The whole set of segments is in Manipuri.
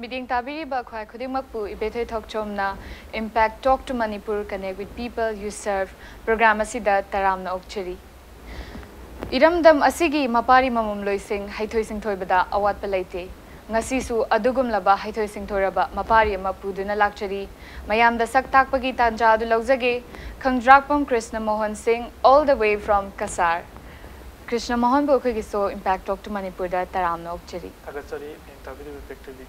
Meeting tabiriba khwai khudimakpu ibethoi thokchomna Impact Talk to Manipur connect with people you serve program asida taramna okchari. Iramdam asigi mapari mamum loising haithoi singthoibada awat palaite. Ngasisu adugum laba haithoi singthoraba mapari ama puduna lakchari. Mayamda sak takpagi tanja adu laujage Khangdrakpam Krishna Mohan Singh all the way from Kasar. Krishna Mohan bu khoi so Impact Talk to Manipur da taramna okchari. Tagachari tabiri effectively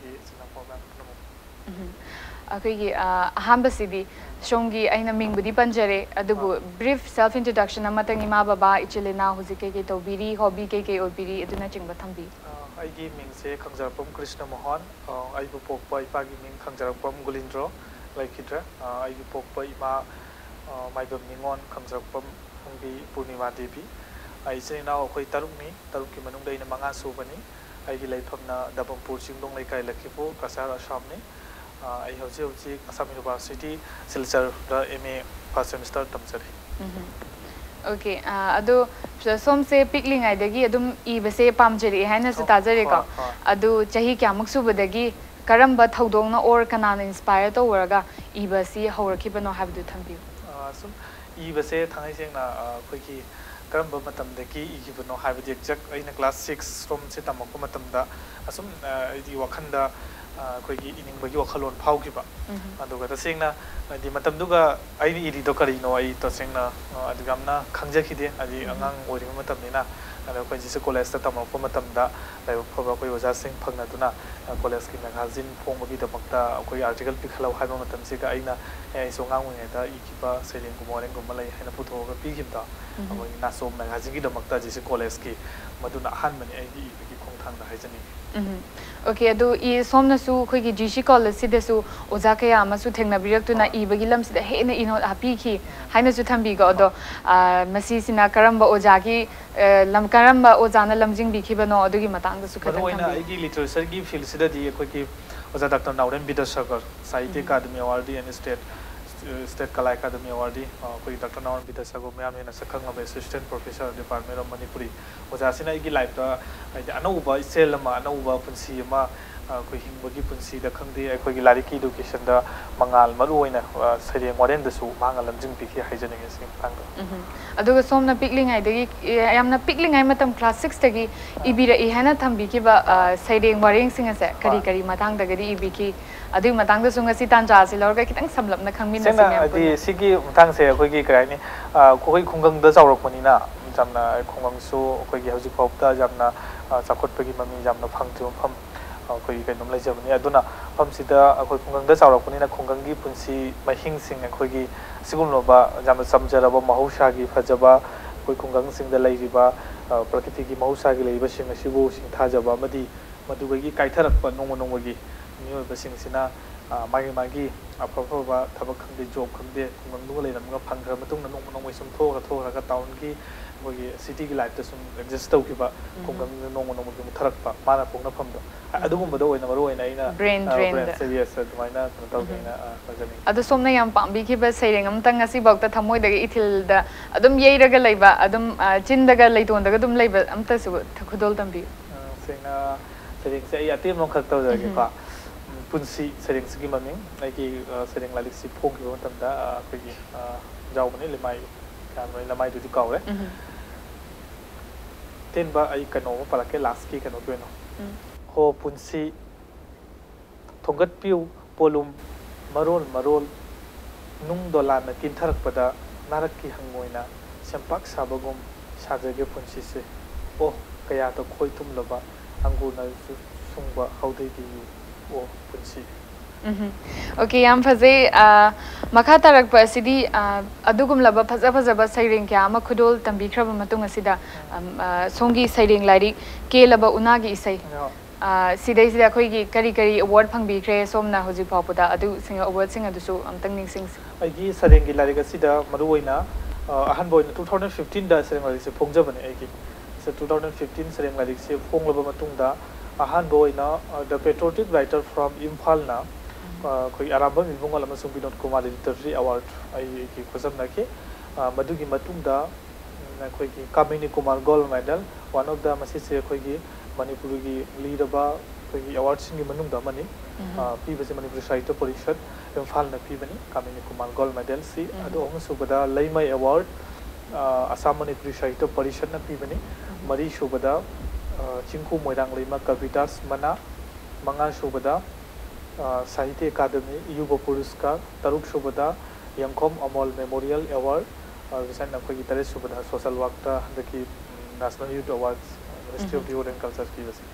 अखोगी अहमबसिदी शोंगी अइना मिंगबुदी पंजरे अदुबु ब्रीफ सेल्फ इंट्रोडक्शन अमतंग इमा बाबा इचलेना हुजिके के तोबिरी हॉबी के ओबिरी अदुना चिंगबा थंबी आइगी मिंगसे खंगजरपम कृष्ण मोहन आइबु पोकपा इपागी मिंग खंगजरपम गुलिंद्रो लाइकिद्रा आइगी पोकपा इमा माइबम निंगोन खंगजरपम हुंगी पूर्णिमा देवी आइसे नाव अखोई तरुकनी तरुककी मनुंगदा इना मंगा सुबनी आइगी लाइफमना दबंपुर चिंगदोंग लाइकाई लखिपु Kasar असमनी I have Assam University, Silchar, MA first semester tamsari. Okay, ado som se pickling aidagi adum ibase pamjari haina se tajare ka adu chahi kyamuk subadagi karamba thodongna or kanana inspire to waraga ibasi hawrakibano habdu thambi sum ibase thangai sengna khoiki karamba matamdagi igibano habdi exact aina class 6 from se tamakko matamda asum idi wakhanda कोई इनिंग बगी वखलोन फाउकिबा अदुगा तसेंगना दि मतमदुगा आइनि इरिदो करिनो आई तसेंगना अदुगामना खंगजखिदे अदि अंगांग ओरिबा मतमनिना अदो कोइ जिसे कॉलेज ता तमरपा मतमदा लाइव फबा कोइ ओजा सिंग फंगनादुना कॉलेज की मैगजीन फोंबगी दमकता कोइ आर्टिकल पिखलाव हाइबा मतमसिगा आइना एसो nganguनेदा इकिबा सेलिंग गुमोरेंग गुमलै हैना पुथोगा पिगिबदा अबो नासो मैगजीन की दमकता जिसे कॉलेज की मदुना हानमनि आइदि इबगी खोंथांदा हाइजनी Okay, ado I somnasu khoi gi GC college sidasu oja kaya amasu thengna biraktu na ibagi lamsi da hena ino api ki haina su thambi go ado masi sina karamba oja ki lam karamba oja na lamjing bi khibano adugi matang da su khatan thambi oina igi literature gi field sida di khoi ki oja Dr. Nauren Bidasagar Sahitya Academy Award and State Kala Academy Award koi Dr. Nauren Bidasagar ma'am हेना सखंग अब assistant professor department of Manipuri ओजा सिना इगी लाइफ दा अनौबा इसेल मा अनौबा पुंसी मा कोइ हिंबगी पुंसी दा खंगदे अखोगी लारिकी एजुकेशन दा मंगाल मरु ओइना सरेंग वारेन दसु मांगा लमजिंग पिखि हाइजनिंग सिंग थांग अदुगा सोमना पिकलिंग आइदगी यामना पिकलिंग आइ मतम क्लास 6 तगी इबिरा इ हैना थंबी कि बा सरेंग वारेंग सिंग से करी करी मतंग दगदी इबिकी अदुग मतंग दसु ngasi tanja si lorga kitang samlapna khangmin na singa adi sigi Matang से अखोगी कराइनी कोइ खुंगंग दा जावरकमनी ना jamna khongang su koi gi hauji phopta jamna chakot pagi mami jamna phangtu pham koi kai nom lai jamani aduna pham sida koi khongang da chawrak puni na khongang gi punsi mahing sing koi gi sigum no ba jamna samjara ba mahusha gi phajaba koi khongang sing da lai riba prakriti gi mahusha gi leiba sing asibu sing thajaba madi madu gi kaitharak pa nong nong gi mi ba sing sina magi magi apapa thabak khangde job khangde khongang du lai ram ga phangra matung na nong nong sum thoga ka town gi कोई सिटी की लाइफ तो सुन एग्जिस्ट तो कि बा कोंगम नोंग नोंग की मुथरक पा माना पोंगना फम दो अदुगुम बदो ओइना मरो ओइना इना ब्रेन ड्रेन से यस दुमाइना तो गेना फजनी अदु सोमना याम पाम्बी की बस सैरेंग अमतंग असि बक्ता थमोय दगे इथिल दा अदुम येरगा लैबा अदुम चिंदगा लैतोन दगा दुम लैबा अमता सु खुदोल तंबी सेना सैरेंग से अतिम नो खक तो जगे पा पुंसी सैरेंग सगी ममिंग लाइकी सैरेंग लालिक सि फोंग की मतमदा कोई जावबने लेमाई कामरै लमाई दुदि Kaware ten ba ai kano pala ke last ki kano tueno ho punsi thongat piu polum marol nung dola na tin tharak pada narak ki hangoina sempak sabagum sajage punsi se o kaya to khoi tum loba angu na sungba haudei ki o punsi Okay, yam faze makha tarak pa sidi adugum laba phaza phaza ba sairing kya ama khudol tambi khraba matung asida songi sairing lari ke laba unagi isai sidai sida khoi gi kari kari award phangbi khre somna hoji phapuda adu singa award singa dusu amtang ning sing ai gi sareng gi lari ga sida maru oina ahan boina 2015 da sareng lari se phongja bane ai gi se 2015 sareng lari se phonglaba matung da ahan boina the patriotic writer from Imphal na कोई आराम मिबुंगल अमसुंग विनोद कुमार लिटरेरी अवार्ड आई की खोजम नाके मधुगी मतुंगदा कोई की Kamini Kumar gold medal one of the मसी से कोई की मणिपुर की लीडबा ꯑꯩꯈꯣꯏꯒꯤ ꯑꯦꯋꯥꯔꯗꯁꯤꯡꯒꯤ ꯃꯅꯨꯡꯗ ꯑꯃꯅꯤ ꯄꯤꯕꯁꯦ ꯃꯅꯤꯄꯨꯔꯤ ꯁꯥꯍꯤꯇ꯭ꯌ ꯄꯔꯤꯁꯠ ꯏꯝꯐꯥꯜꯅ ꯄꯤꯕꯅꯤ ꯀꯥꯃꯤꯅꯤ ꯀꯨꯃꯥꯔ ꯒꯣꯜ ꯃꯦꯗꯜꯁꯤ ꯑꯗꯣ ꯑꯍꯨꯝꯁꯨꯕꯗ ꯂꯩꯃꯩ ꯑꯦꯋꯥꯔꯗ ꯑꯁꯥꯝ ꯃꯅꯤꯄꯨꯔꯤ ꯁꯥꯍꯤꯇ꯭य ꯄꯔꯤꯁꯠꯅ ꯄꯤꯕꯅꯤ ꯃꯔꯤꯁꯨꯕꯗ ꯆꯤꯡꯈꯨ ꯃꯣꯏꯔꯥꯡꯂꯩꯃ ꯀꯕꯤꯗꯥꯁ ꯃꯅꯥ ꯃꯉꯥꯁꯨꯕꯗ साहित्य अकादमी युवा पुरस्कार तरुक सुबदा यंखोम अमोल मेमोरियल अवार्ड और रिसेंट अखोगी तरह सुबदा सोशल वर्क हंदकी national youth awards ministry of youth and culture की वजह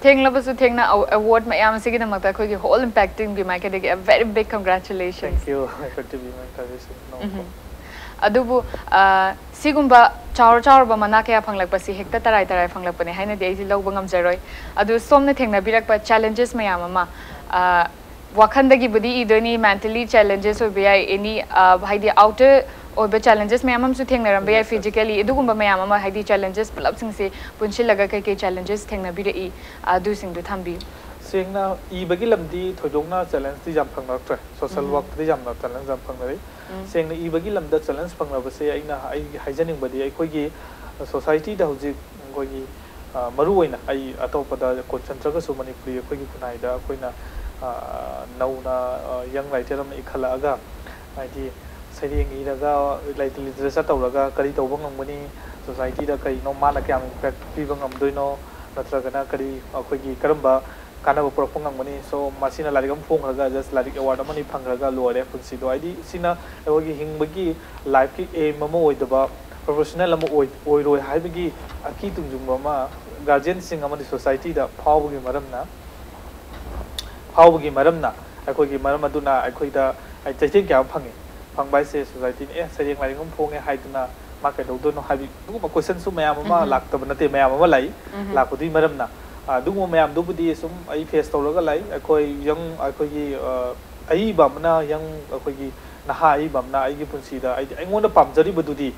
थेंगलबसु थेंगना अवार्ड मयाम सिगिदमक अखोगी होल इंपैक्टिंग बी माइक देगे a very big congratulations thank you effective बी माइक नो अदुबु सिगुंबा चावर चावर बमना क्या फंगलकपसी हेक्ता तराई तराई फंगलकपने हाइना दे आइजि लौब ngamjaroi adu somna thengna birakpa challenges mayam ama wakhandagi budi idoni mentally challenges obi ai any haidi outer oba challenges mayam am su thengnaram be physically idugumba mayam ama haidi challenges pulap sing se punchilaga kai challenges thengna bi ri adu sing du thambi सेंगना इबगी लमदी थोदोंना चैलेंज दी जाम फंगनक्ट्रे सोशल वर्क दी जाम चैलेंज जाम फंगनरै सेंगना इबगी लमदा चैलेंज फंगनबसे आइना आई हाइजनिंग बदी अखोगी सोसाइटी दा हुजि अखोगी मरु ओइना आई अतोपदा कोचंत्रग सु मणिपुरी अखोगी खुनाइदा अखोइना नौना यंग राइटर अम इखलागा आइदि सैरेंग इरागा लाइट लिटरेचर तौरगा करी तौबा ngमगनी सोसाइटी दा कई नो माना क्याम इम्पैक्ट पीबा ngमदोइनो नत्रगना करी अखोगी करम्बा काना पुरप ngमगनी सो मासिना लारिगम फोंगरगा जस्ट लारिक अवार्ड अमनी फंगरगा लोरे पुनसिदो आइदि सिना एवगी हिंगबगी लाइफ की एम अम ओइदबा प्रोफेशनल अम ओइरोय हाइबगी अकी तुंजुंबा मा गार्जियन सिंग अमनी सोसाइटी दा फावबगी मरमना अखोगी मरम अदुना अखोइदा आई चैचें क्या फंगे फंगबाइसे सोसाइटी ए सरियंग लारिगम फोंगे हाइदुना मा कैदौदोनो हाइबि दुगुमा क्वेश्चन सु मयाम अमा लाक्तब नते मयाम अमा लाई लाकुदि मरमना दुगुमा मयाम दुबुदि सुम आई फेस तौरगा लाई अखोई यंग अखोगी आई बामना यंग अखोगी नहा आई बामना आईगी पुंसीदा आई अइंगोंदा पामजरि बदुदि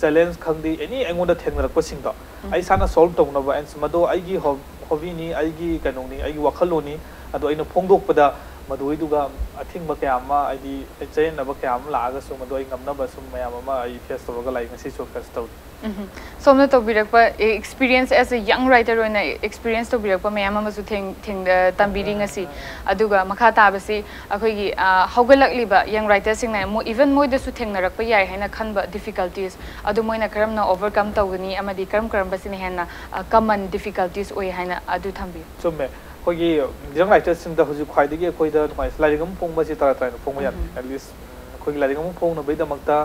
चैलेंज खंगदि एनी अइंगोंदा थेंगरकप सिंगदो आई साना सॉल्व तौनबा एंस मदो आईगी हॉबीनी आईगी कनोनी आईगी वखलोनी अदो अइना फोंगदोकपदा मदुइदुगा अथिंगबा कयामा आईदी चैनबा कयाम लागा सु मदो आई ngमनबा सुम मयाम अमा आई फेस तौरगा लाई ngसी सो फेस तौ somna to birakpa experience as a young writer oina experience to birakpa mayam amasu thing tambiri ngasi aduga makha tabasi akhoi haugalakliba young writer singna mo even moi da su thengnarakpa yai haina khanba difficulties adu moina karamna overcome tawgani amadi karam basini hena common difficulties oi haina adu thambi chumme khogi young writer sing da huju khwaidagi khoi da mai larigam pongba si tara tara pongba yan at least खोई लाइक फोन बैदमक्ता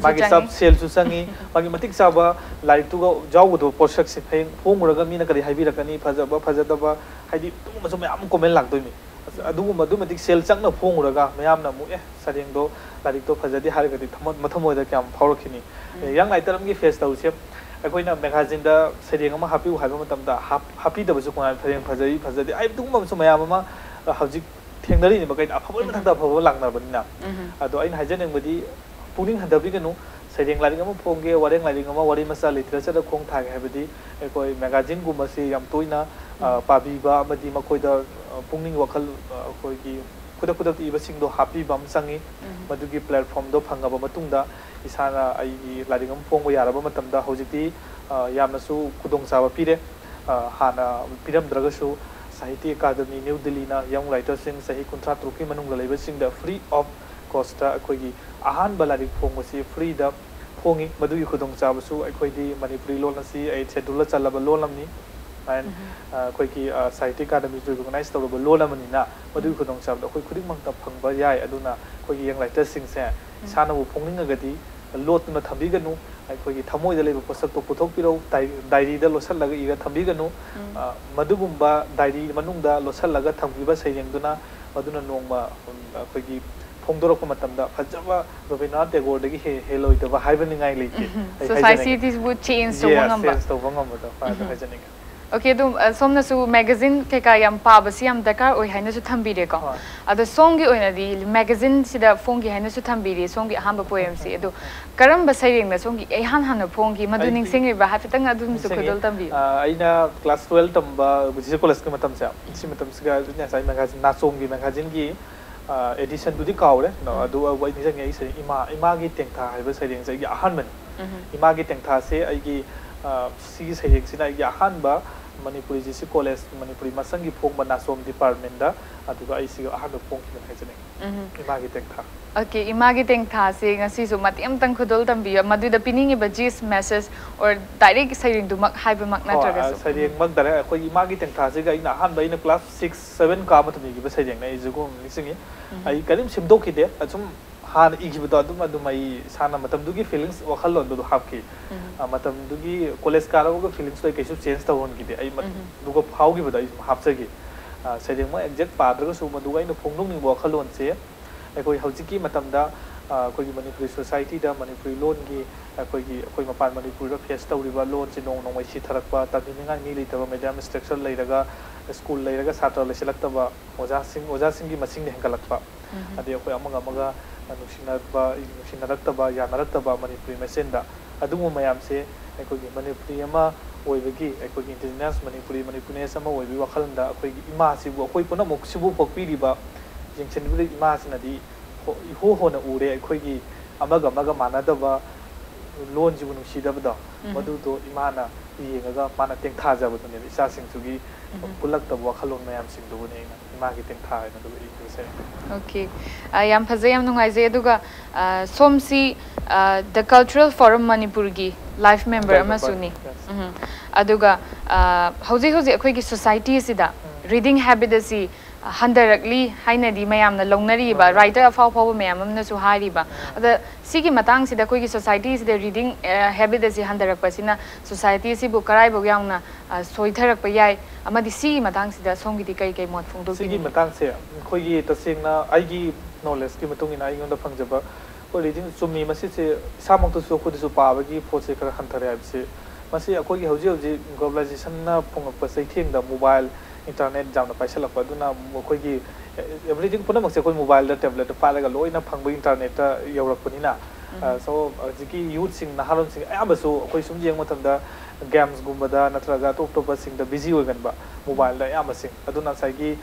मागी सब सेल सु संगी मागी मतिक साबा लाइक तुगा जाउगदो पोषक से फें फोंगुरगा मीना करी हाइबिरकनी फजबा फजदबा हाइदि तुगुमसु मयाम कमेंट लाक्तोइमी अदुगुम अदु मतिक सेल चंगना फोंगुरगा मयामना मु सरेंगदो लाइक तो फजदि हारगदि मथमोइदा क्याम फावरखिनी यंग लाइटरमगी फेस तौसे अखोइना मैगजीन दा सरेंग अमा हापिउ हाइबा मतमदा हापी दबसु कोना फरेंग फजदि फजदि आई तुगुमसु मयाम अमा हौजिक थेंगरी नि बकैन अफबल मथंदा अफबल लांगनाबनिना अदो आइन हाइजनिंगबदी पुनिंग हदबिगनु सरेंग लारिंग अमा फोंगे वरेंग लारिंग अमा वरी मसा लिटरेचर दा खोंग थागे हाबदी एकोय मैगजीन गुमसी याम तोइना पाबीबा अमदी मकोइदा पुनिंग वखल अखोयगी खुदा खुदा इबसिंग दो हापी बम संगी मदुगी प्लेटफॉर्म दो फंगबा मतुंगदा इसाना आइगी लारिंग अमा फोंगो यारबा मतमदा होजिति यामनसु खुदोंग साबा पिरे हाना पिरमद्रगसु साहित्य अकादमी न्यू दिल्ली ना यंग राइटर सिंह सही कुंत्रा त्रुकी मनुंग लैब सिंह द फ्री ऑफ कॉस्ट अखोगी अहान बलारिक फोंगसी फ्री द फोंगी मदुगी खुदोंग चाबसु अखोइदी मणिपुरी लोन असि ए शेड्यूल चलब लोलमनी एंड अखोगी साहित्य अकादमी रिकॉग्नाइज तौरब लोलमनीना मदुगी खुदोंग चाब अखोई खुदिक मंगता फंगबा याय अदुना अखोगी यंग राइटर सिंह से सानबु फोंगिंगगदी लोटना थंबिगनु अखोगी थमोइदा लेब पोसक तो पुथोकपिरो डायरी दा लोसलगा इगा थंबिगनु मदुगुंबा डायरी मनुंगदा लोसलगा थंबिबा सैरेंगदुना मदुना नोंगमा अखोगी फोंदोरक मतमदा फजबा रविन्द्रनाथ टैगोर दगी हेलोइदबा हाइबनिंगाई लेके societies would change so ngamba yes तो ngamba फादा हाइजनिंग Okay, do somna su magazine ke ka yam pa basi yam dakar oi haina su thambire ko ado song gi oina di magazine sida phone gi haina su thambire song gi hamba poem si ado karam ba sayeng na song gi ai han phone gi madu ning sing ba hafitang adum su khodol tambi aina class 12 tamba bujise college ke matam sa si matam siga nya sai magazine na song gi magazine gi edition du di kaure no adu wai ni sang ai sai ima gi tengtha haiba sayeng sai gi ahan man ima gi tengtha se ai gi ꯁꯤꯒꯤ ꯁꯩꯔꯦꯡꯁꯤꯅ ꯑꯩꯒꯤ ꯑꯍꯥꯟꯕ Manipuri G C college Manipuri ꯃꯁꯪꯒꯤ ꯐꯣꯡꯕ ꯅꯥꯆꯣꯝ ꯗꯤꯄꯥꯔꯠꯃꯦꯟꯗ ꯑꯗꯨꯒ ꯑꯩꯁꯤꯒ ꯑꯍꯥꯟꯕ ꯐꯣꯡꯈꯤꯕꯅ ꯍꯥꯏꯖꯅꯤꯡꯉꯤ ꯏꯃꯥꯒꯤ ꯇꯦꯡꯊꯥ Okay, imagi teng thasi ngasi su matiam tang khudol tambiyo maduda piningi ba gist message or direct saying du mak haiba mak na traga su saying mak dare ko imagi teng thasi ga ina han ba ina class 6 7 ka ma tumi gi ba saying na izugo nisingi ai kalim simdok khide achum han igi ba adum adum ai sana matam dugi feelings wakhal lon du hap ki matam dugi college ka ro ga feelings to kaisu change ta hon gi de ai dugo phau gi ba dai hap chagi saying ma exact pa dra su ma duga ina phongnung ni wakhal lon se ꯑꯩꯈꯣꯏ ꯍꯧꯖꯤꯛꯀꯤ ꯃꯇꯝꯗ ꯑꯩꯈꯣꯏꯒꯤ ꯃꯅꯤꯄꯨꯔꯤ ꯁꯣꯁꯥꯏꯇꯤꯗ ꯃꯅꯤꯄꯨꯔꯤ ꯂꯣꯟꯒꯤ ꯑꯩꯈꯣꯏ ꯃꯄꯥꯟ ꯃꯅꯤꯄꯨꯔꯗ ꯐꯦꯁ ꯇꯧꯔꯤꯕ ꯂꯣꯟꯁꯤ ꯅꯣꯡꯃꯩ ꯁꯤꯊꯔꯛꯄ ꯇꯝꯕꯤꯅꯤꯡꯉꯥꯏ ꯃꯤ ꯂꯩꯇꯕ ꯃꯦꯗꯤꯌꯝ ꯏꯟꯁꯇ꯭ꯔꯛꯆꯔ ꯂꯩꯔꯒ ꯁ꯭ꯀꯨꯜ ꯂꯩꯔꯒ ꯁꯥꯇ꯭ꯔ ꯂꯩꯁꯤꯜꯂꯛꯇꯕ ꯑꯣꯖꯥꯁꯤꯡꯒꯤ ꯃꯁꯤꯡꯅ ꯍꯦꯟꯒꯠꯂꯛꯄ ꯑꯗꯩ ꯑꯩꯈꯣꯏ ꯑꯃꯒ ꯅꯨꯡꯁꯤꯅꯔꯛꯇꯕ ꯌꯥꯅꯔꯛꯇꯕ ꯃꯅꯤꯄꯨꯔꯤ ꯃꯁꯦꯟꯗ ꯑꯗꯨꯒꯨꯝꯕ ꯃꯌꯥꯝꯁꯦ ꯑꯩꯈꯣꯏꯒꯤ ꯃꯅꯤꯄꯨꯔꯤ ꯑꯃ ꯑꯣꯏꯕꯒꯤ ꯑꯩꯈꯣꯏꯒꯤ ꯏꯟꯗꯤꯖꯤꯅꯁ ꯃꯅꯤꯄꯨꯔꯤꯅꯦꯁ ꯑꯃ ꯑꯣꯏꯕꯒꯤ ꯋꯥꯈꯜꯗ ꯑꯩꯈꯣꯏꯒꯤ ꯏꯃꯥꯁꯤꯕꯨ ꯑꯩꯈꯣꯏ ꯄꯨꯝꯅꯃꯛꯁꯤꯕꯨ ꯄꯣꯛꯄꯤꯔꯤꯕ ꯌꯦꯡꯁꯤꯟꯕꯤꯔꯤꯕ ꯏꯃꯥꯁꯤꯅꯗꯤ iho hona ure akhoi amaga manadaba lonjibu nungsidabada madu to imana yengaga mana tengtha jabadune isa singsugi pulakta wakhalon mayam singdubune ima gi tengtha na du se okay yam phajai yam nungai je aduga somsi the cultural forum manipur gi life member amasuni aduga hauji akhoi gi society sida reading habit asi handarakli hainadi mayamna longnari ba writer afau phau mayam amna su hari ba ada sigi matang sida koi gi society sida reading habit asi handarak pasina society si bu karai bu yaungna soitharak pa yai amadi sigi matang sida songi di kai mot phungdo sigi matang se koi gi tasengna ai gi knowledge ki matung ina ingonda phangjaba ko reading sumi masi se samok to su khud su pa ba gi pho se kara hanthare ab se masi akoi gi hauji globalization na phungak pa sai theng da mobile internet jamna paisa lakpa duna mokoi gi everything puna makse koi mobile da tablet da palaga loina phangba internet ta yaurakpani na so jiki youth sing nahalon sing ayabasu koi sum jeng matam da games gumba da natraga top top sing da busy oigan ba mobile da ayaba sing aduna sai gi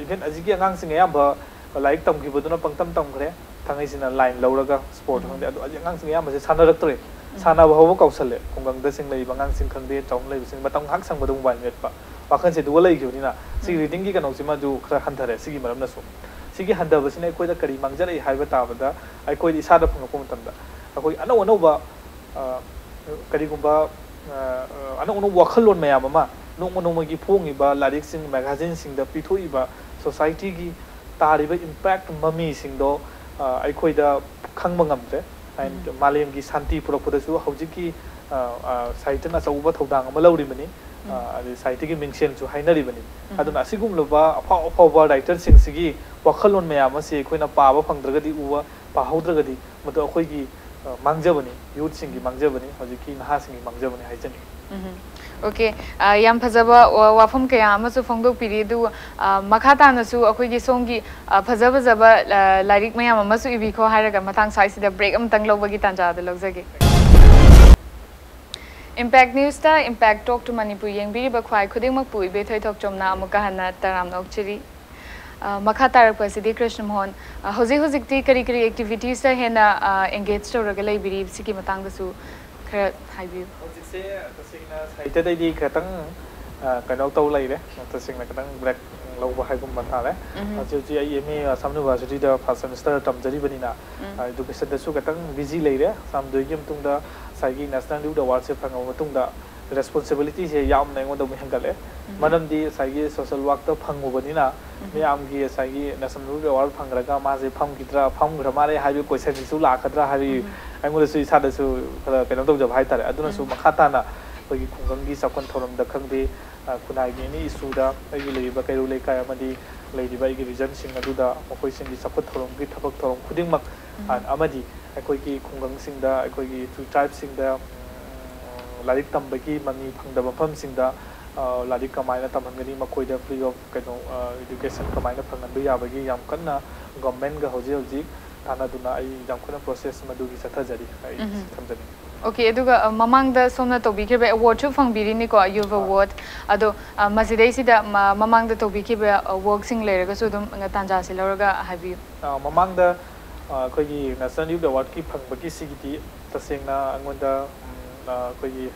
even ajiki angang sing ayaba like tam gi baduna pangtam tam khre thangai sina line lauraga sport hangde adu angang sing ayaba se sanaraktre sana ba hawo kausale kungang da sing lei bangang sing khangde chom lei sing batang hak sang badung mobile met pa wakhan se du lai gi na si reading gi kanong sima du khra hanthare sigi maram na su sigi handaba sina koi da kari mangjare haiba ta ba da ai koi isa da phang ko mutam da akoi ano ba kari gumba ano wakhalon mayam ama nong gi phongi ba larik sing magazine sing da pithoi ba society gi tari ba impact mami sing do ai koi da khang mangam te and malem gi santi purakpoda su hauji ki saitana sauba thodang ama lauri mani साइटी की मिंगसेन जो हाइनरी बनी अदुन असिगुम लोबा अफाव राइटर सिंग सिगी वखलोन मयाम से अखोइना पाबा फंगद्रगदी उवा पाहौद्रगदी मतो अखोइगी मांगजबनी यूथ सिंगी मांगजबनी हजिकी नहा सिंगी मांगजबनी हाइजनी ओके याम फजबा वाफम कया अमसु फोंगदोक पिरि दु मखाता नसु अखोइगी सोंगी फजबा जबा लाइरिक मयाम अमसु इबिखो हाइरगा मथांग साइसिदा ब्रेक अमतंग लौबगी तांजा द लौजगे Impact News ta Impact Talk to Manipur yengbiri ba khwai khuding mak pui be thoi thok chomna amuka hana taram nokchiri makha tarak pasidi Krishna Mohan hoji ti kari activities ta hena engage to raga lai biri siki matang da su khara haibi hoji se tasingna saite dai di khatang kanau tau lai re tasingna katang black lau ba haigum ba thale ji ai me Assam University da first semester tamjari bani na education da su katang busy lai re sam doi gem tung da साइगी नेशनल लीग अवार्ड से फंग मतुंगदा रेस्पॉन्सिबिलिटी से याम नेंगो दम हेंगले मनम दी साइगी सोशल वर्क तो फंगोबनिना मियाम गी साइगी नेशनल लीग अवार्ड फंगरगा माजे फंगग्रा मारे हाइबे क्वेश्चन दिसु लाखद्रा हाबी आंगुल सु इसा दसु केनो तो जब हाइ तारे अदुना सु मखाताना कोगी खुंगंगी सपन थोरम द खंगबे खुनाइगी नि इशूदा आइगी लेबा कैरु लेकाय अमदी लेदिबा आइगी रीजन सिंग अदुदा मखोइ सिंगी सपन थोरम गी थबक थोरम खुदिंगमक अमदी अखोइगी खुंगंग सिंगदा अखोइगी टू ट्राइब सिंगदा लारिक तंबगी ममी फंगदा मफम सिंगदा लारिक कमाइना तमहंगनी मखोइदा फ्री ऑफ कैनो एजुकेशन कमाइना फंगनबे याबगी याम कन्ना गवर्नमेंट गा होजे होजी ताना दुना आई याम कन्ना process मदुगी सथजरी I थमजनी Okay, aduga mamang da somna tobi ke award chu phang biri ni ko youth award ado masidai sida mamang da tobi ke work sing leraga su dum tanja se laraga habi mamang da kogi national youth award ki phang bagi sigiti tasengna angonda kogi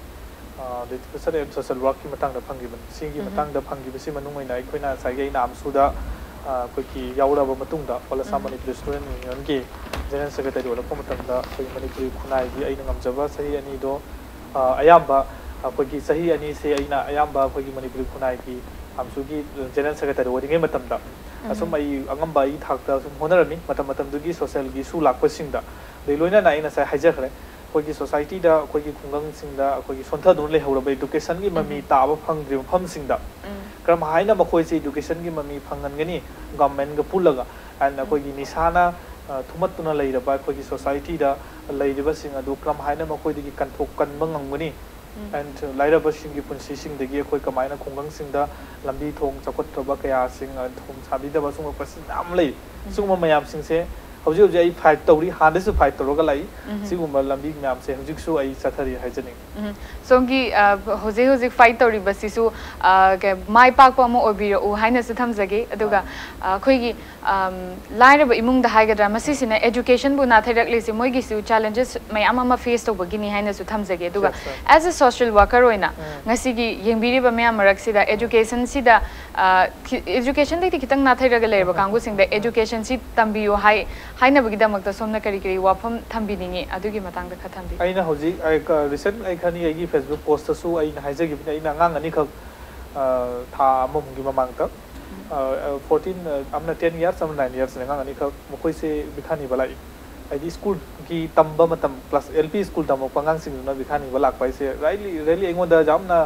literature and social ꯋꯥꯔꯛꯀꯤ ꯃꯇꯥꯡꯗ ꯐꯪꯈꯤꯕꯅꯤ ꯁꯤꯒꯤ ꯃꯇꯥꯡꯗ ꯐꯪꯈꯤꯕꯁꯤ ꯃꯅꯨꯡ ꯑꯣꯏꯅ ꯑꯩꯈꯣꯏꯅ ꯉꯁꯥꯏꯒꯤ ꯑꯩꯅ ꯑꯝꯁꯨꯗ ꯑꯩꯈꯣꯏꯒꯤ ꯌꯥꯎꯔꯕ ꯃꯇꯨꯡꯗ ꯑꯣꯜ ꯑꯁꯥꯝ ꯃꯅꯤꯄꯨꯔꯤ ꯁ꯭ꯇꯨꯗꯦꯟ ꯌꯨꯅꯤꯌꯟꯒꯤ ꯖꯦꯅꯔꯦꯜ ꯁꯦꯀ꯭ꯔꯦꯇꯔꯤ ꯑꯣꯏꯔꯛꯄ ꯃꯇꯝꯗ ꯑꯩꯈꯣꯏ ꯃꯅꯤꯄꯨꯔꯤ ꯈꯨꯟꯅꯥꯏꯒꯤ ꯑꯩꯅ ꯉꯝꯖꯕ ꯆꯍꯤ ꯑꯅꯤꯗꯣ ꯑꯌꯥꯝꯕ ꯑꯩꯈꯣꯏꯒꯤ ꯆꯍꯤ ꯑꯅꯤꯁꯦ ꯑꯩꯅ ꯑꯌꯥꯝꯕ ꯑꯩꯈꯣꯏꯒꯤ ꯃꯅꯤꯄꯨꯔꯤ ꯈꯨꯟꯅꯥꯏꯒꯤ ꯑꯝꯁꯨꯒꯤ ꯖꯦꯅꯔꯦꯜ ꯁꯦꯀ꯭ꯔꯦꯇꯔꯤ ꯑꯣꯏꯔꯤꯉꯩ ꯃꯇꯝꯗ ꯑꯁꯨꯝ ꯑꯩ ꯑꯉꯝꯕ ꯑꯩ ꯊꯥꯛꯇ ꯁꯨꯝ ꯍꯣꯠꯅꯔꯝꯃꯤ ꯃꯇꯝꯗꯨꯒꯤ ꯁꯣꯁꯤꯌꯦꯜꯒꯤ ꯏꯁꯨ ꯂꯥꯛꯄꯁꯤꯡꯗ ꯑꯗꯩ ꯂꯣꯏꯅꯅ ꯑꯩ ꯉꯁꯥꯏ ꯍꯥꯏꯖꯈ꯭ꯔꯦ ꯑꯩꯈꯣꯏꯒꯤ ꯁꯣꯁꯥꯏꯇꯤꯗ ꯑꯩꯈꯣꯏꯒꯤ ꯈꯨꯡꯒꯪꯁꯤꯡꯗ ꯑꯩꯈꯣꯏꯒꯤ ꯁꯣꯟꯊꯗꯨꯅ ꯂꯩꯍꯧꯔꯕ ꯏꯗꯨꯀꯦꯁꯟꯒꯤ ꯃꯃꯤ ꯇꯥꯕ ꯐꯪꯗ꯭ꯔꯤꯕ ꯃꯐꯝꯁꯤꯡꯗ ꯀꯔꯝ ꯍꯥꯏꯅ ꯃꯈꯣꯏꯁꯦ ꯏꯗꯨꯀꯦꯁꯟꯒꯤ ꯃꯃꯤ ꯐꯪꯍꯟꯒꯅꯤ ꯒꯚꯔꯟꯃꯦꯟꯠꯒ ꯄꯨꯜꯂꯒ ꯑꯦꯟ ꯑꯩꯈꯣꯏꯒꯤ ꯅꯤꯁꯥꯅ ꯊꯨꯝꯍꯠꯇꯨꯅ ꯂꯩꯔꯕ ꯑꯩꯈꯣꯏꯒꯤ ꯁꯣꯁꯥꯏꯇꯤꯗ ꯂꯩꯔꯤꯕꯁꯤꯡ ꯑꯗꯨ ꯀꯔꯝ ꯍꯥꯏꯅ ꯃꯈꯣꯏꯗꯒꯤ ꯀꯟꯕ ꯉꯝꯒꯅꯤ ꯑꯦꯟ ꯂꯥꯏꯔꯕꯁꯤꯡꯒꯤ ꯄꯨꯟꯁꯤꯁꯤꯡꯗꯒꯤ ꯑꯩꯈꯣꯏ ꯀꯃꯥꯏꯅ ꯈꯨꯡꯒꯪꯁꯤꯡꯗ ꯂꯝꯕꯤ ꯊꯣꯡ ꯆꯥꯎꯈꯠꯇ꯭ꯔꯕ ꯀꯌꯥꯁꯤꯡ ꯊꯣꯡ ꯁꯥꯕꯤꯗꯕ ꯁꯤꯒꯨꯝꯕ ꯄ꯭ꯔꯁꯟ ꯃꯌꯥꯝ ꯂꯩ ꯁꯤꯒꯨꯝꯕ ꯃꯌꯥꯝꯁꯤꯡꯁꯦ ꯍꯧꯖꯤꯛ ꯍꯧꯖꯤꯛ ꯑꯩ ꯐꯥꯏꯠ ꯇꯧꯔꯤ ꯍꯥꯟꯅꯁꯨ ꯐꯥꯏꯠ ꯇꯧꯔꯒ ꯂꯥꯛꯏ ꯁꯤꯒꯨꯝꯕ ꯂꯝꯕꯤ ꯃꯌꯥꯝꯁꯦ ꯍꯧꯖꯤꯛꯁꯨ ꯑꯩ ꯆꯠꯊꯔꯤ ꯍꯥꯏꯖꯅꯤꯡꯉꯤ ꯁꯣꯝꯒꯤ ꯍꯧꯖꯤꯛ ꯍꯧꯖꯤꯛ ꯐꯥꯏꯠ ꯇꯧꯔꯤꯕꯁꯤꯁꯨ ꯃꯥꯏ ꯄꯥꯛꯄ ꯑꯃ ꯑꯣꯏꯕꯤꯔꯛꯎ ꯍꯥꯏꯅꯁꯨ ꯊꯝꯖꯒꯦ ꯑꯗꯨꯒ ꯑꯩꯈꯣꯏꯒꯤ ꯂꯥꯏꯔꯕ ꯏꯃꯨꯡꯗ ꯍꯥꯏꯒꯗ꯭ꯔꯥ ꯃꯁꯤꯁꯤꯅ ꯑꯦꯖꯨꯀꯦꯁꯟꯕꯨ ꯅꯥꯊꯩꯔꯛꯂꯤꯁꯤ ꯃꯣꯏꯒꯤꯁꯨ ꯆꯦꯂꯦꯟꯖꯦꯁ ꯃꯌꯥꯝ ꯑꯃ ꯐꯦꯁ ꯇꯧꯕꯒꯤꯅꯤ ꯍꯥꯏꯅꯁꯨ ꯊꯝꯖꯒꯦ ꯑꯗꯨꯒ ꯑꯦꯖ ꯑ ꯁꯣꯁꯤꯌꯦꯜ ꯋꯥꯔꯀꯔ ꯑꯣꯏꯅ ꯉꯁꯤꯒꯤ ꯌꯦꯡꯕꯤꯔꯤꯕ ꯃꯌꯥꯝ ꯃꯔꯛꯁꯤꯗ ꯑꯦꯖꯨꯀꯦꯁꯟꯁꯤꯗ एजुकेशन खितंग नाथैरग लेरब कांगुसिंग एजुकेशन सी तंबियो हाइनबगिदमक्ता सोमना करी करी वाफम थंबिनिंगे अदुगी मतांग द खथंबि आइना हौजी रिसेंट आई खनी आइगी फेसबुक पोस्ट तसु आइना हाइजगिबने आइना ngang ani khak tha amumgi mamang ta 14 amna 10 years amna 9 years ngang ani khak mokoi se bikhani balai आइदी स्कूल की तंबा मतम क्लास एलपी स्कूल तमो पंगांग सिंगना बिखानी बलाक पाइसे रेली एंगोदा जामना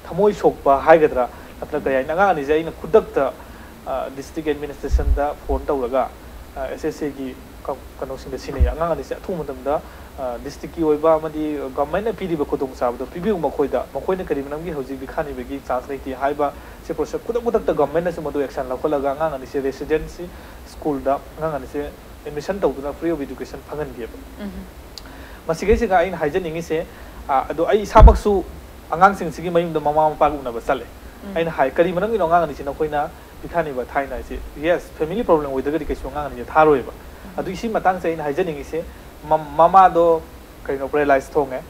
थमोय सोकबा हाइगद्रा नत्र कय नगा अनि जाइना खुदक डिस्ट्रिक्ट एडमिनिस्ट्रेशन दा फोन तौरगा एसएससी की कनो सिंग सिने अंगा अनि से थु मतमदा डिस्ट्रिक्ट की ओइबा मदि गवर्नमेंट पीरिबा खुदोंग साबदो पिबिउ मखोइदा मखोइना करि मनमगी हौजी बिखानी बेगी चांस लेति हाइबा से प्रोसेस खुदक गवर्नमेंट से मदो एक्शन लखोलगा अंगा अनि से रेसिडेंसी स्कूल दा अंगा अनि से एडमिशन तौदुना फ्री ऑफ एजुकेशन फंगनगेब मसिगैसे गा इन हाइजनिंग से अदो आई सामक्सु अंगांग सिंग सिगी मयुम द ममा मपा उनबा चले आइन हाइ करी मनंग नो अंगांग नि सिना कोइना बिखानी बा थाइना से यस फैमिली प्रॉब्लम ओइदगरि कैसु अंगांग नि थारोइबा अदु इसी मतंग से इन हाइजनिंग से ममा दो कैनो पैरालाइज थोंगे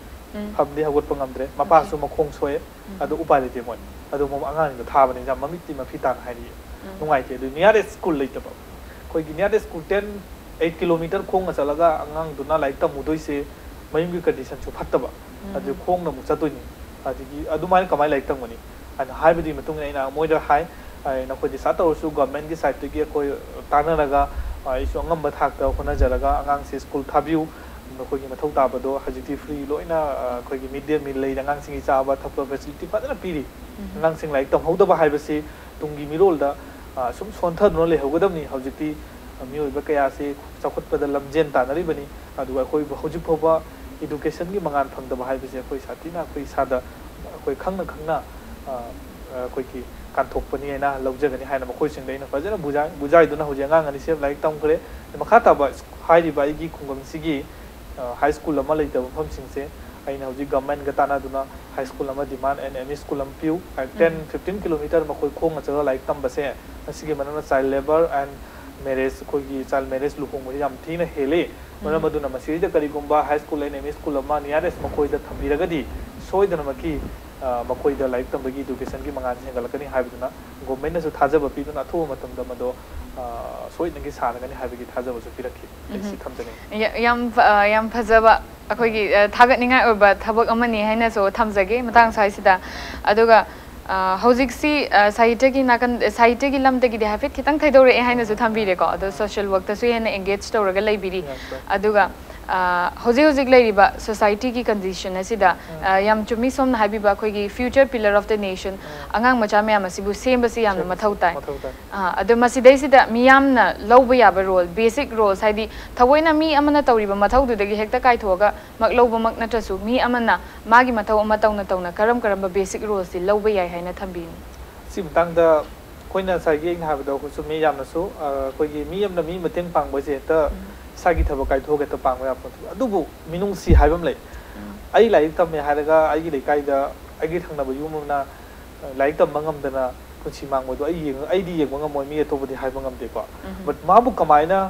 फमदि हगोट पंगमद्रे मपा सु मखोंग सोए अदु उपाय लेते मोय अदु मम अंगांग नि थाबनि जा ममिति मफितांग हाइरि नुंगाइते अदु नियरेस्ट स्कूल लेतबा कोइ नियरेस्ट स्कूल 8 किलोमीटर खोंग चलगा अंगांग दुना लाइक तमुदोइसे मयुम की कंडीशन सु फत्तबा अदु खोंग न मुचतोइनि अदिगी अदुमाय कमाय लाइक तंगनि अन हाइबदि मतुंग एना मोइदा हाइ नखोदि सातौसु गवर्नमेंट की साइड तगी कोइ तानरगा आइसु अंगम थाकता होना जरगा अंगांग से स्कूल थाबिउ नखोगी मथौ ताबदो हजिति फ्री लोइना खोगी मिड डे मील लेइ अंगांग सिंगी चाबा थपा फैसिलिटी फदना पीरी अंगांग सिंग लाइक तमहौदबा हाइबसि तुंगी मिरोलदा सुम सोन्थदनो लेहौगदमनि हजिति मियोइबा कया से चौखटपदा लमजेन तानरिबनी अदुगा कोइ हौजिक फोबा एजुकेशन की मंगान फंगदबा हाइबसे कोइ साथिना कोइ सादा कोइ खंगना कोइ की कानथोकपनी हैना लौजगनी हाइना मखोइ सिंग दैना फजना बुजाइ दुना हौजे अंगांग अनि से लाइक तमखरे मखा ताबा हाइरिबा आइगी खुंगम सिगी हाई स्कूल अमा लेतब फम सिंगसे आइना हौजी गवर्नमेंट गा ताना दुना हाई स्कूल अमा डिमांड एंड एमई स्कूल अम पिउ 10-15 किलोमीटर मखोइ खोंग चगा लाइक तमबसे असिगे मनना चाइल्ड लेबर एंड मैरिज कोई चाइल्ड मैरिज लुहोंग याम थीना हेले मरम अदुना मसीदा करिगुंबा high school and ME school अमा नियरेस्ट मखोइदा थंबिरगदी सोइदनमकी मखोइदा लाइक तंबगी एजुकेशन की मंगान हेंगलकनी हाइबदुना गवर्नमेंट नसु थाजब पिदुना अथु मतमदा मदो सोइदनगी सानगनी हाइबगी थाजबसु पिरखि एसी थमजनी याम फजबा अखोइगी थागतनिंगा ओबा थबक अमनी हाइनासो थमजगे मतांग साइसिदा अदुगा हौजिक्सी साहित्य की नाकन साहित्य की लमदगी दे हाफिट खितंग थैदौरे हाइनासु थंबिरेको अदो सोशल वर्क तसु हेना एंगेज तौरगा लैबिरी अदुगा हौजिक हौजिक लैरिबा सोसाइटी की कंडीशन असिदा याम चुमी सोमना हाइबिबा अखोइगी future pillar of the nation अंगांग मचा मयाम असिबु सेमबसी यामना मथौ ताइ अदो मसिदैसिदा मियामना लौबा याबा रोल बेसिक रोल हाइदि थवोइना मी अमना तौरिबा मथौदुदगी हेक्ता काइथोगा मक लौबा मक नत्रसु मी अमना मागी मथौ अमा तौना करम करम बेसिक रोल सि लौबा याइ हाइना थंबिनी सि मतंगदा कोइना साइगे हाबदो खुसु मी यामनसु कोइगी मी अमना मी मतेंग पांगबसे त सागी थबक काइथोगे त पांगबा यापन अदुबु मिनुंग सि हाइबम लै आई लाइक तमे हारगा आइगी लेकाइदा आइगी थंगनाबा युमना लाइक तम मंगमदना कुछि मांगबदो आई येंग आइदी येंग मंगमोय मी अतोबदि हाइबम ngam देखो बट माबु कमाइना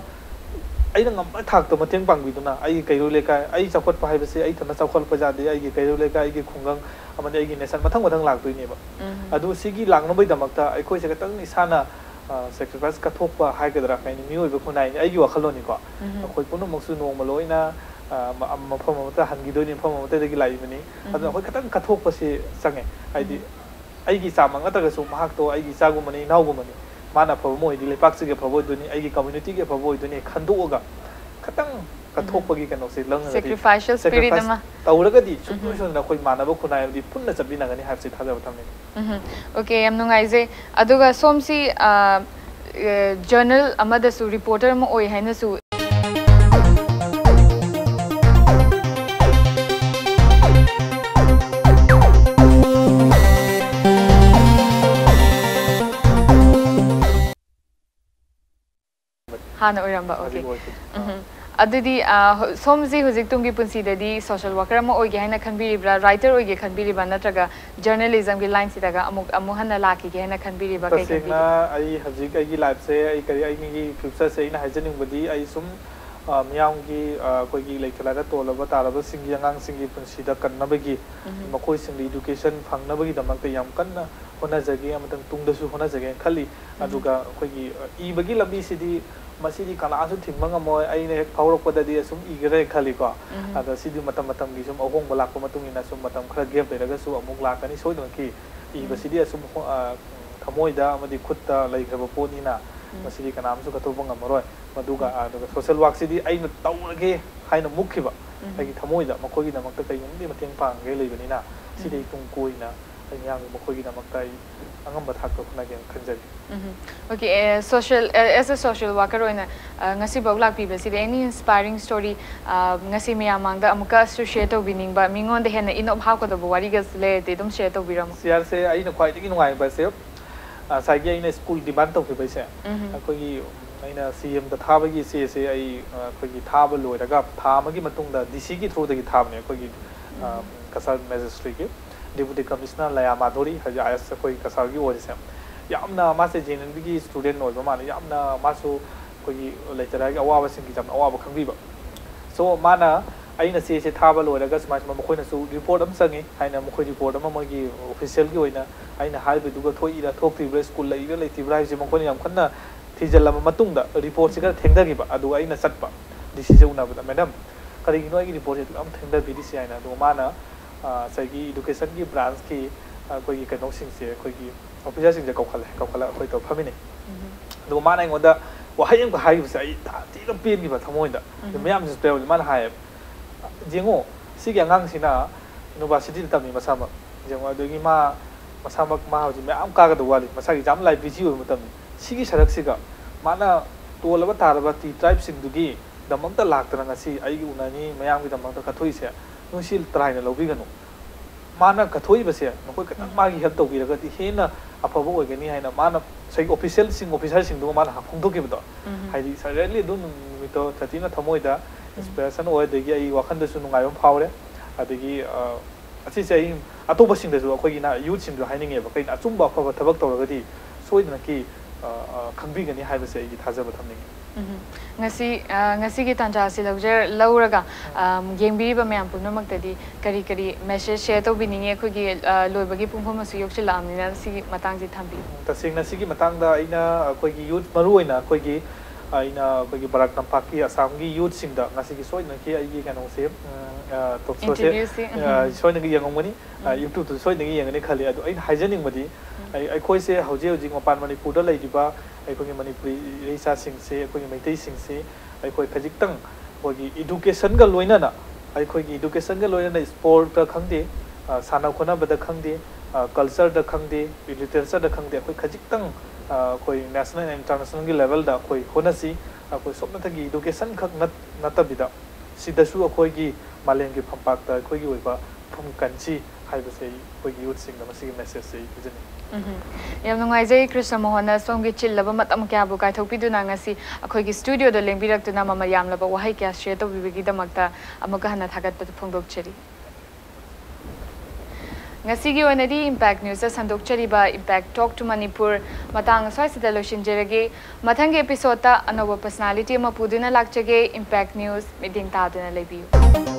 ꯑꯩꯅ ꯉꯝꯕ ꯊꯥꯛꯇ ꯃꯇꯦꯡ ꯄꯥꯡꯕꯤꯗꯨꯅ ꯑꯩꯒꯤ ꯀꯩꯔꯣꯏ ꯂꯩꯀꯥꯏ ꯑꯩ ꯆꯥꯎꯈꯠꯄ ꯍꯥꯏꯕꯁꯤ ꯑꯩ ꯊꯟꯅ ꯆꯥꯎꯈꯠꯄ ꯌꯥꯗꯦ ꯑꯩꯒꯤ ꯀꯩꯔꯣꯏ ꯂꯩꯀꯥꯏ ꯑꯩꯒꯤ ꯈꯨꯡꯒꯪ ꯑꯃꯗꯤ ꯑꯩꯒꯤ ꯅꯦꯁꯟ ꯃꯊꯪ ꯃꯊꯪ ꯂꯥꯛꯇꯣꯏꯅꯦꯕ ꯑꯗꯨ ꯁꯤꯒꯤ ꯂꯥꯛꯅꯕꯒꯤꯗꯃꯛꯇ ꯑꯩꯈꯣꯏꯁꯦ ꯈꯤꯇꯪ ꯏꯁꯥꯅ ꯁꯦꯀ꯭ꯔꯤꯐꯥꯏꯁ ꯀꯠꯊꯣꯛꯄ ꯍꯥꯏꯒꯗ꯭ꯔꯥ ꯀꯩꯅꯤ ꯃꯤꯑꯣꯏꯕ ꯈꯨꯟꯅꯥꯏꯅꯤ ꯑꯩꯒꯤ ꯋꯥꯈꯜꯂꯣꯟꯅꯤꯀꯣ ꯑꯩꯈꯣꯏ ꯄꯨꯝꯅꯃꯛꯁꯨ ꯅꯣꯡꯃ ꯂꯣꯏꯅ ꯃꯐꯝ ꯑꯃꯗ ꯍꯟꯈꯤꯗꯣꯏꯅꯤ ꯃꯐꯝ ꯑꯃꯗꯒꯤ ꯂꯥꯛꯏꯕꯅꯤ ꯑꯗꯨꯅ ꯑꯩꯈꯣꯏ ꯈꯤꯇꯪ ꯀꯠꯊꯣꯛꯄꯁꯤ ꯆꯪꯉꯦ ꯍꯥꯏꯗꯤ ꯑꯩꯒꯤ ꯏꯆꯥꯃꯛ ꯅꯠꯇ꯭ꯔꯒꯁꯨ ꯃꯍꯥꯛꯇꯣ ꯑꯩꯒꯤ ꯏꯆꯥꯒꯨꯝꯕꯅꯤ ꯏꯅꯥꯎꯒꯨꯝꯕꯅꯤ ꯃꯥꯅ ꯑꯐꯕ ꯑꯃ ꯑꯣꯏꯗꯤ ꯂꯩꯄꯥꯛꯁꯤꯒꯤ ꯑꯐꯕ ꯑꯣꯏꯗꯣꯏꯅꯤ ꯑꯩꯒꯤ ꯀꯝꯃ꯭ꯌꯨꯅꯤꯇꯤꯒꯤ ꯑꯐꯕ ꯑꯣꯏꯗꯣꯏꯅꯤ ꯈꯟꯗꯣꯛꯑꯒ ꯈꯤꯇꯪ ꯀꯠꯊꯣꯛꯄꯒꯤ ꯀꯩꯅꯣꯁꯦ ꯂꯪꯉꯒꯗꯤ ꯁꯦꯀ꯭ꯔꯤꯐꯥꯏꯁ ꯇꯧꯔꯒꯗꯤ ꯁꯨꯡꯁꯣꯏ ꯁꯣꯏꯗꯅ ꯑꯩꯈꯣꯏ ꯃꯥꯟꯅꯕ ꯈꯨꯟꯅꯥꯏ ꯑꯃꯗꯤ ꯄꯨꯟꯅ ꯆꯠꯃꯤꯟꯅꯒꯅꯤ ꯍꯥꯏꯕꯁꯤ ꯊꯥꯖꯕ ꯊꯝꯅꯤꯡꯉꯤ ꯑꯣꯀꯦ ꯌꯥꯝ ꯅꯨꯡꯉꯥꯏꯖꯩ ꯑꯗꯨꯒ ꯁꯣꯝꯁꯤ ꯖꯔꯅꯦꯜ ꯑꯃꯗꯁꯨ ꯔꯤꯄꯣꯔꯇꯔ ꯑꯃ ꯑꯣꯏ ꯍꯥꯏꯅꯁꯨ ꯍꯥꯟꯅ ꯑꯣꯏꯔꯝꯕ ꯑꯣꯀꯦ ꯑꯗꯨꯗꯤ ꯁꯣꯝꯁꯤ ꯍꯧꯖꯤꯛ ꯇꯨꯡꯒꯤ ꯄꯨꯟꯁꯤꯗꯗꯤ ꯁꯣꯁꯤꯌꯦꯜ ꯋꯥꯔꯀꯔ ꯑꯃ ꯑꯣꯏꯒꯦ ꯍꯥꯏꯅ ꯈꯟꯕꯤꯔꯤꯕ꯭ꯔꯥ ꯔꯥꯏꯇꯔ ꯑꯣꯏꯒꯦ ꯈꯟꯕꯤꯔꯤꯕ꯭ꯔꯥ ꯅꯠꯇ꯭ꯔꯒ ꯖꯔꯅꯦꯂꯤꯖꯝꯒꯤ ꯂꯥꯏꯟꯁꯤꯗꯒ ꯑꯃꯨꯛ ꯍꯟꯅ ꯂꯥꯛꯈꯤꯒꯦ ꯍꯥꯏꯅ ꯈꯟꯕꯤꯔꯤꯕ꯭ꯔꯥ ꯀꯩ ꯈꯟꯕꯤꯔꯤ ꯇꯁꯦꯡꯅ ꯑꯩ ꯍꯧꯖꯤꯛ ꯑꯩꯒꯤ ꯂꯥꯏꯐꯁꯦ ꯑꯩ ꯀꯔꯤ ꯑꯩꯒꯤ ꯐ꯭ꯌꯨꯆꯔꯁꯦ ꯑꯩꯅ ꯍꯥꯏꯖꯅꯤꯡꯕꯗꯤ ꯑꯩ ꯁꯨꯝ ꯃꯤꯌꯥꯝꯒꯤ ꯑꯩꯈꯣꯏꯒꯤ ꯂꯩꯇ ꯇꯣꯜꯂꯕ ꯇꯥꯔꯕꯁꯤꯡꯒꯤ ꯑꯉꯥꯡꯁꯤꯡꯒꯤ ꯄꯨꯟꯁꯤꯗ ꯀꯟꯅꯕꯒꯤ ꯃꯈꯣꯏꯁꯤꯡꯗ ꯏꯗꯨꯀꯦꯁꯟ ꯐꯪꯅꯕꯒꯤꯗꯃꯛꯇ ꯌꯥꯝ ꯀꯟꯅ ꯍꯣꯠꯅꯖꯒꯦ ꯑꯃꯇꯪ ꯇꯨꯡꯗꯁꯨ ꯍꯣꯠꯅꯖꯒꯦꯅ ꯈꯜꯂꯤ ꯑꯗꯨꯒ ꯑꯩꯈꯣꯏꯒꯤ ꯏꯕꯒꯤ ꯂꯝꯕꯤꯁꯤꯗꯤ ꯃꯁꯤꯗꯤ ꯀꯅꯥꯁꯨ ꯊꯤꯡꯕ ꯉꯝꯃꯣꯏ ꯑꯩꯅ ꯍꯦꯛ ꯐꯥꯎꯔꯛꯄꯗꯗꯤ ꯑꯁꯨꯝ ꯏꯒꯔꯦ ꯈꯜꯂꯤꯀꯣ ꯑꯗ ꯁꯤꯗꯤ ꯃꯇꯝ ꯃꯇꯝꯒꯤ ꯁꯨم ꯑꯍꯣꯡꯕ ꯂꯥꯛꯄ ꯃꯇꯨꯡ ꯏꯟꯅ ꯁꯨꯝ ꯃꯇꯝ ꯈꯔ ꯒꯦꯞ ꯂꯩꯔꯒꯁꯨ ꯑꯃꯨꯛ ꯂꯥꯛꯀꯅꯤ ꯁꯣꯏꯗꯅꯀꯤ ꯏꯕꯁꯤꯗꯤ ꯑꯁꯨꯝ ꯊꯃꯣꯏꯗ ꯑꯃꯗꯤ ꯈꯨꯠꯇ ꯂꯩꯈ꯭ꯔꯕ ꯄꯣꯠꯅꯤꯅ ꯃꯁꯤꯗꯤ ꯀꯅꯥꯝꯁꯨ ꯀꯠꯊꯣꯛꯄ ꯉꯝꯃꯔꯣꯏ ꯃꯗꯨꯒ ꯑꯗꯨꯒ ꯁꯣꯁꯤꯌꯦꯜ ꯋꯥꯔꯛꯁꯤꯗꯤ ꯑꯩꯅ ꯇꯧꯔꯒꯦ ꯍꯥꯏꯅ ꯃꯨꯛꯈꯤꯕ ꯑꯩꯒꯤ ꯊꯃꯣꯏꯗ ꯃꯈꯣꯏꯒꯤꯗꯃꯛꯇ ꯀꯩꯒꯨꯝꯕꯗꯤ ꯃꯇꯦꯡ ꯄꯥꯡꯒꯦ ꯂꯩꯕꯅꯤ나 ꯁꯤꯗꯩ ꯇꯨꯡ ꯀꯣꯏꯅ ꯑꯩ ꯃꯤꯌꯥꯝꯒꯤ ꯃꯈꯣꯏꯒꯤꯗꯃꯛꯇ ꯑꯩ ꯑꯉꯝꯕ ꯊꯥꯛꯇ ꯍꯣꯠꯅꯒꯦꯅ ꯈꯟꯖꯔꯤ Okay, as a social worker oina ngasi bau lakpibasidi any inspiring story ngasi miyamangda amuka share tobiningba mingonda hena inop hakadaba warigas lete dum share tobiramo siar se aina khwaidagi nungai ba se sagi aina school demand tawkibai se akogi aina CM da thabagi se se ai akogi thaba loiraga thamagi matungda DC gi through dagi thabne akogi kasar magistrate gi deputy commissioner laya madhuri haja as koi kasar gi ori se yamna mase jenenbigi student oiba mane yamna masu kogi lecturer awa sing gi jam awa khangbi ba so mana aina se thaba loiraga smart makoina su report am sangi haina makoi report am mogi official gi oina aina halbe duga thoira thokti school lai ga leiti bra je makoina yam khanna thijallama matungda report siga thengdagi ba adu aina satpa decision una ba madam kari gi noi gi report je am thengda bi disi aina do mana sagi education gi branch ki kogi kanong sing se kogi officer sing je kaukhala khoi to phamini do mana ingoda wahai ang hai bi sai ti lam pin gi ba thamoida mayam je pel man hai jengo sigi angang sina university tami masama jengo adogi ma masama ma hauji mayam ka ga do wali masagi jam lai busy oi matam sigi sarak siga mana tolaba taraba ti tribe sing dugi damamta laktana ngasi ai gi unani mayam gi damamta kathoi se nusil traina lobi ganu mana kathoi base nokoi ka magi help to biraga ti hena afabo oigani haina mana sai official sing officer sing du mana hapung ke bdo haidi sarely du mito tatina thamoida inspiration oi degi ai wakhan da su nungai bam phawre adegi asi sai atoba sing da su akoi na youth sing du haining e ba kai achumba afaba thabak tawraga di soidna ki khangbi gani haiba se ai gi thajaba thamning ngasi gi tanja si lawjer lawraga yengbiriba mayam punamakta kari message share to bininge khogi loibagi pungphom asu yokchila amnina si matang ji thambi tasingna sigi matangda aina khogi youth maruoina khogi aina khogi barak nampak ki asam gi youth singda ngasi gi soina ki ai gi kano se talk show se soina gi yangongmani youtube to soina gi yangani khali adu aina haijaning madi ai khoi se hauji hauji mapan manipur da laidiba ai khoi manipuri reisa sing se khoi maitai sing se ai khoi khajik tang khoi education ga loina na ai khoi education ga loina na sport da khangde sana khona bada khangde culture da khangde literature da khangde khoi khajik tang khoi national and international gi level da khoi honasi khoi sopna thagi education khak natabida sidasu khoi gi maleng gi phampak ta khoi gi oiba phum kanchi haibase khoi gi youth sing da masi message se bijani yam nungaijai Krishna Mohana somgi chillaba matam kya bu kai thokpiduna ngasi akhoigi studio do lengbirakuna mama yamlaba wahai kya share to bibigi damakta amuka hana thagat pat phongdok cheri ngasi gi onadi impact news sandokchariba impact talk to Manipur matang swaisida loshinjerage mathang episode ta anoba personality ma puduna lakchage impact news meeting ta duna lebiu